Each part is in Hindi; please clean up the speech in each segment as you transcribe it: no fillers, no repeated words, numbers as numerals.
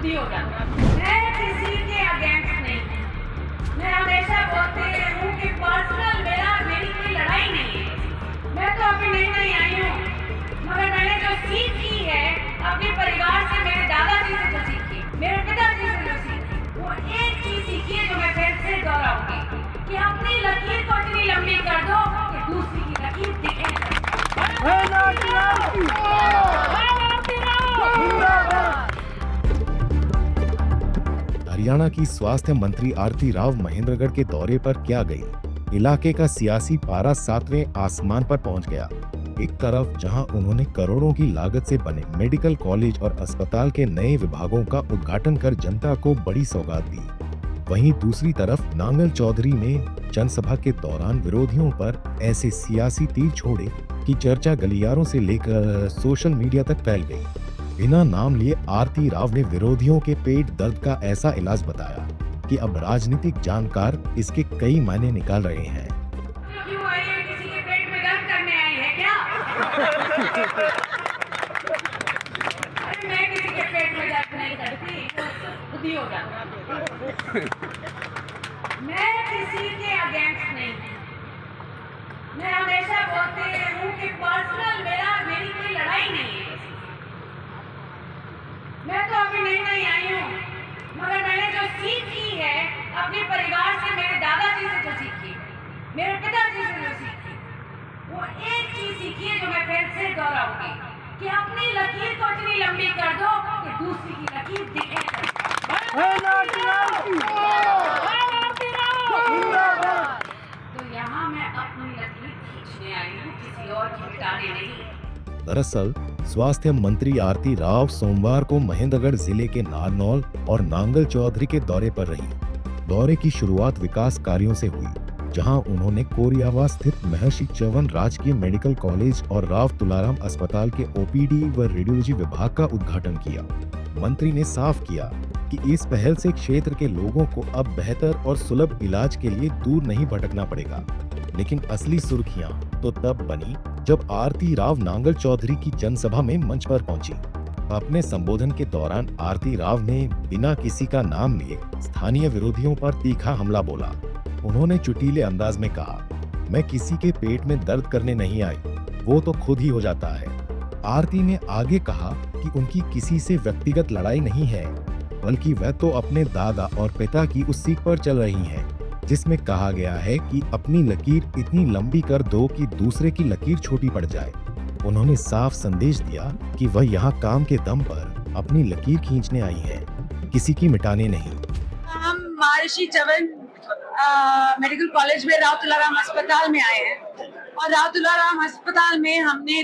खुद ही हो जाता है। मैं किसी के अगेंस्ट नहीं हूँ। मैं हमेशा बोलती हूँ कि पर्सनल मेरी कोई लड़ाई नहीं है। मैं तो अभी नई आई हूँ, मगर मैंने जो सीख की है अपने परिवार से, मेरे दादाजी से जो सीखी, मेरे पिताजी से जो सीखी, वो एक चीज सीखी है जो मैं फिर से दोहराऊंगी कि अपनी लकीर को इतनी लंबी कर दो कि दूसरी की लकीर दिखे। हरियाणा की स्वास्थ्य मंत्री आरती राव महेंद्रगढ़ के दौरे पर क्या गई? इलाके का सियासी पारा 7वें आसमान पर पहुंच गया। एक तरफ जहां उन्होंने करोड़ों की लागत से बने मेडिकल कॉलेज और अस्पताल के नए विभागों का उद्घाटन कर जनता को बड़ी सौगात दी, वहीं दूसरी तरफ नांगल चौधरी ने जनसभा के दौरान विरोधियों पर ऐसे सियासी तीर छोड़े कि चर्चा गलियारों से लेकर सोशल मीडिया तक फैल गई। बिना नाम लिए आरती राव ने विरोधियों के पेट दर्द का ऐसा इलाज बताया कि अब राजनीतिक जानकार इसके कई मायने निकाल रहे हैं। क्यों आई है? किसी के पेट में दर्द करने आई है क्या? अरे मैं किसी के पेट में दर्द नहीं करती, खुद ही हो जाता है। मैं किसी के अगेंस्ट नहीं हूँ। मैं हमेशा बोलती हूँ कि पर्सनल मेरी कोई लड़ाई नहीं है। मैं तो अभी नई आई हूँ, मगर मैंने जो सीख की है अपने परिवार से, मेरे दादाजी से जो सीखी, मेरे पिताजी से जो सीखी, वो एक चीज सीखी है जो मैं फिर से दोहराऊंगी कि अपनी लकीर को इतनी लंबी कर दो कि दूसरी की लकीर दिखे। तो यहाँ मैं अपनी लकीर खींचने आई हूँ, किसी और की मिटाने नहीं। दरअसल स्वास्थ्य मंत्री आरती राव सोमवार को महेंद्रगढ़ जिले के नारनौल और नांगल चौधरी के दौरे पर रही। दौरे की शुरुआत विकास कार्यों से हुई, जहां उन्होंने कोरियावा स्थित महर्षि च्यवन राजकीय मेडिकल कॉलेज और राव तुलाराम अस्पताल के ओपीडी व रेडियोलॉजी विभाग का उद्घाटन किया। मंत्री ने साफ किया कि इस पहल से क्षेत्र के लोगों को अब बेहतर और सुलभ इलाज के लिए दूर नहीं भटकना पड़ेगा। लेकिन असली सुर्खियां तो तब बनी जब आरती राव नांगल चौधरी की जनसभा में मंच पर पहुंची। अपने संबोधन के दौरान आरती राव ने बिना किसी का नाम लिए स्थानीय विरोधियों पर तीखा हमला बोला। उन्होंने चुटीले अंदाज में कहा, मैं किसी के पेट में दर्द करने नहीं आई, वो तो खुद ही हो जाता है। आरती ने आगे कहा कि उनकी किसी से व्यक्तिगत लड़ाई नहीं है, बल्कि वह तो अपने दादा और पिता की उस सीख पर चल रही हैं, जिसमें कहा गया है कि अपनी लकीर इतनी लंबी कर दो कि दूसरे की लकीर छोटी पड़ जाए। उन्होंने साफ संदेश दिया कि वह यहाँ काम के दम पर अपनी लकीर खींचने आई है, किसी की मिटाने नहीं। हम महर्षि च्यवन मेडिकल कॉलेज में राव तुलाराम अस्पताल में आए हैं और राव तुलाराम अस्पताल में हमने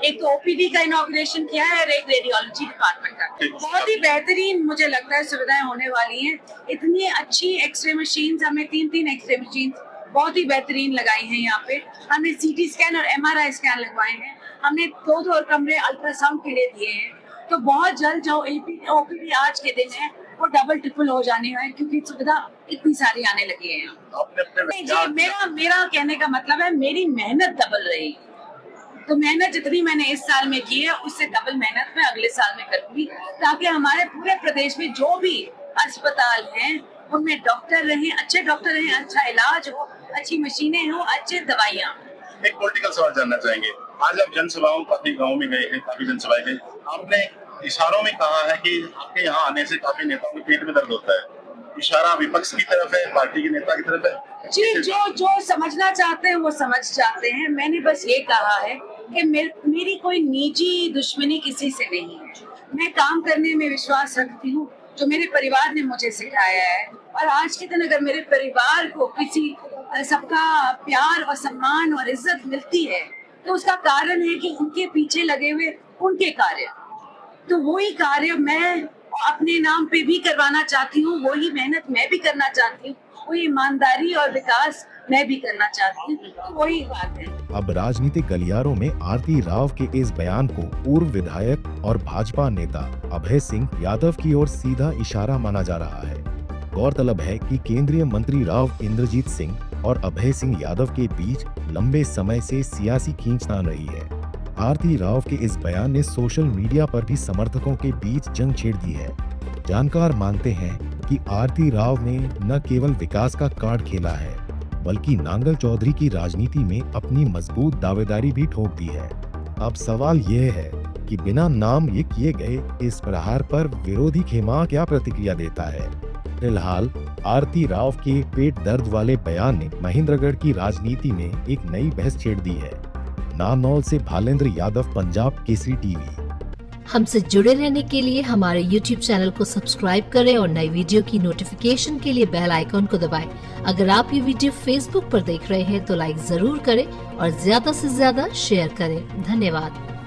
एक तो ओपीडी का इनॉग्रेशन किया है और एक रेडियोलॉजी डिपार्टमेंट का। बहुत ही बेहतरीन मुझे लगता है सुविधाएं होने वाली हैं। इतनी अच्छी एक्सरे मशीन्स, हमने 3 एक्सरे मशीन्स बहुत ही बेहतरीन लगाई हैं यहाँ पे। हमने सीटी स्कैन और एमआरआई स्कैन लगवाए हैं। हमने 2 कमरे अल्ट्रासाउंड के लिए दिए हैं। तो बहुत जल्द जो ओपीडी आज के दिन है वो डबल ट्रिपल हो जाने हैं, क्योंकि सुविधा इतनी सारी आने लगी है। जी, मेरा कहने का मतलब है मेरी मेहनत डबल रही। तो मेहनत जितनी मैंने इस साल में की है उससे डबल मेहनत मैं अगले साल में करूंगी, ताकि हमारे पूरे प्रदेश में जो भी अस्पताल हैं उनमें डॉक्टर रहें, अच्छे डॉक्टर रहें, अच्छा इलाज हो, अच्छी मशीनें हो, अच्छी दवाइयाँ। एक पॉलिटिकल सवाल जानना चाहेंगे। आज आप जनसभाओं काफी गाँव में गए हैं, काफी जनसभाएं गई, आपने इशारों में कहा है कि आपके यहाँ आने से काफी नेताओं के पेट में दर्द होता है। इशारा विपक्ष की तरफ है, पार्टी के नेता की तरफ है? जी, जो समझना चाहते हैं वो समझ जाते हैं। मैंने बस ये कहा है कि मेरी कोई निजी दुश्मनी किसी से नहीं है। मैं काम करने में विश्वास रखती हूँ, जो मेरे परिवार ने मुझे सिखाया है। और आज के दिन अगर मेरे परिवार को किसी सबका प्यार और सम्मान और इज्जत मिलती है तो उसका कारण है कि उनके पीछे लगे हुए उनके कार्य, तो वही कार्य मैं अपने नाम पे भी करवाना चाहती हूँ, वही मेहनत मैं भी करना चाहती हूँ, वही ईमानदारी और विकास मैं भी करना चाहती हूँ। तो वही बात है। अब राजनीतिक गलियारों में आरती राव के इस बयान को पूर्व विधायक और भाजपा नेता अभय सिंह यादव की ओर सीधा इशारा माना जा रहा है। गौरतलब है कि केंद्रीय मंत्री राव इंद्रजीत सिंह और अभय सिंह यादव के बीच लंबे समय से सियासी खींचतान रही है। आरती राव के इस बयान ने सोशल मीडिया पर भी समर्थकों के बीच जंग छेड़ दी है, जानकार मानते हैं कि आरती राव ने न केवल विकास का कार्ड खेला है, बल्कि नांगल चौधरी की राजनीति में अपनी मजबूत दावेदारी भी ठोक दी है। अब सवाल यह है कि बिना नाम ये किए गए इस प्रहार पर विरोधी खेमा क्या प्रतिक्रिया देता है। फिलहाल आरती राव के पेट दर्द वाले बयान ने महेंद्रगढ़ की राजनीति में एक नई बहस छेड़ दी है। नारनौल से भालेंद्र यादव, पंजाब केसरी टीवी। हमसे जुड़े रहने के लिए हमारे YouTube चैनल को सब्सक्राइब करें और नई वीडियो की नोटिफिकेशन के लिए बेल आइकॉन को दबाएं। अगर आप ये वीडियो Facebook पर देख रहे हैं तो लाइक जरूर करें और ज्यादा से ज्यादा शेयर करें। धन्यवाद।